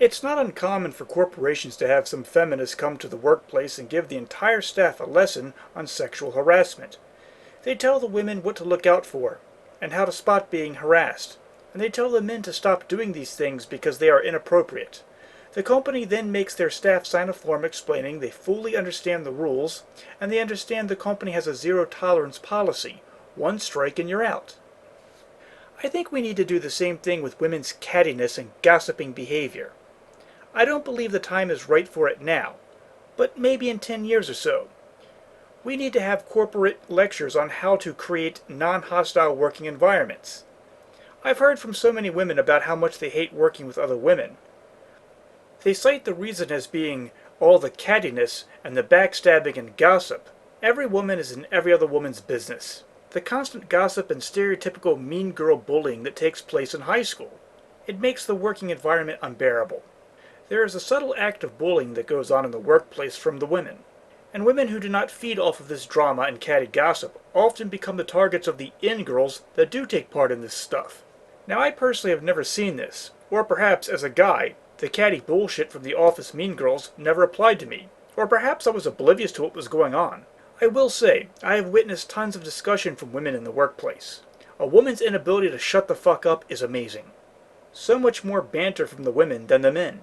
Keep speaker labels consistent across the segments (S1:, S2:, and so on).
S1: It's not uncommon for corporations to have some feminists come to the workplace and give the entire staff a lesson on sexual harassment. They tell the women what to look out for and how to spot being harassed, and they tell the men to stop doing these things because they are inappropriate. The company then makes their staff sign a form explaining they fully understand the rules and they understand the company has a zero tolerance policy. One strike and you're out. I think we need to do the same thing with women's cattiness and gossiping behavior. I don't believe the time is right for it now, but maybe in 10 years or so. We need to have corporate lectures on how to create non-hostile working environments. I've heard from so many women about how much they hate working with other women. They cite the reason as being all the cattiness and the backstabbing and gossip. Every woman is in every other woman's business. The constant gossip and stereotypical mean girl bullying that takes place in high school. It makes the working environment unbearable. There is a subtle act of bullying that goes on in the workplace from the women. And women who do not feed off of this drama and catty gossip often become the targets of the in-girls that do take part in this stuff. Now I personally have never seen this, or perhaps as a guy, the catty bullshit from the office mean girls never applied to me, or perhaps I was oblivious to what was going on. I will say, I have witnessed tons of discussion from women in the workplace. A woman's inability to shut the fuck up is amazing. So much more banter from the women than the men.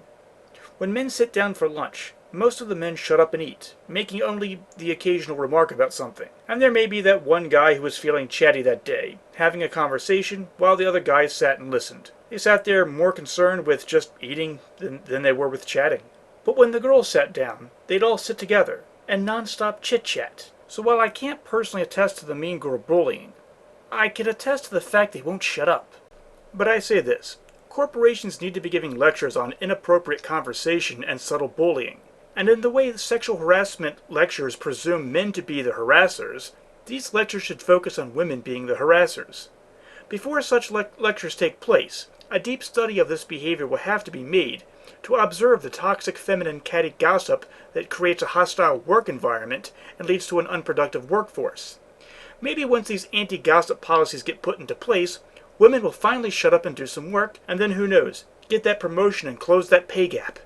S1: When men sit down for lunch, most of the men shut up and eat, making only the occasional remark about something. And there may be that one guy who was feeling chatty that day, having a conversation while the other guys sat and listened. They sat there more concerned with just eating than they were with chatting. But when the girls sat down, they'd all sit together and non-stop chit-chat. So while I can't personally attest to the mean girl bullying, I can attest to the fact they won't shut up. But I say this, corporations need to be giving lectures on inappropriate conversation and subtle bullying. And in the way the sexual harassment lectures presume men to be the harassers, these lectures should focus on women being the harassers. Before such lectures take place, a deep study of this behavior will have to be made to observe the toxic feminine catty gossip that creates a hostile work environment and leads to an unproductive workforce. Maybe once these anti-gossip policies get put into place, women will finally shut up and do some work, and then who knows, get that promotion and close that pay gap.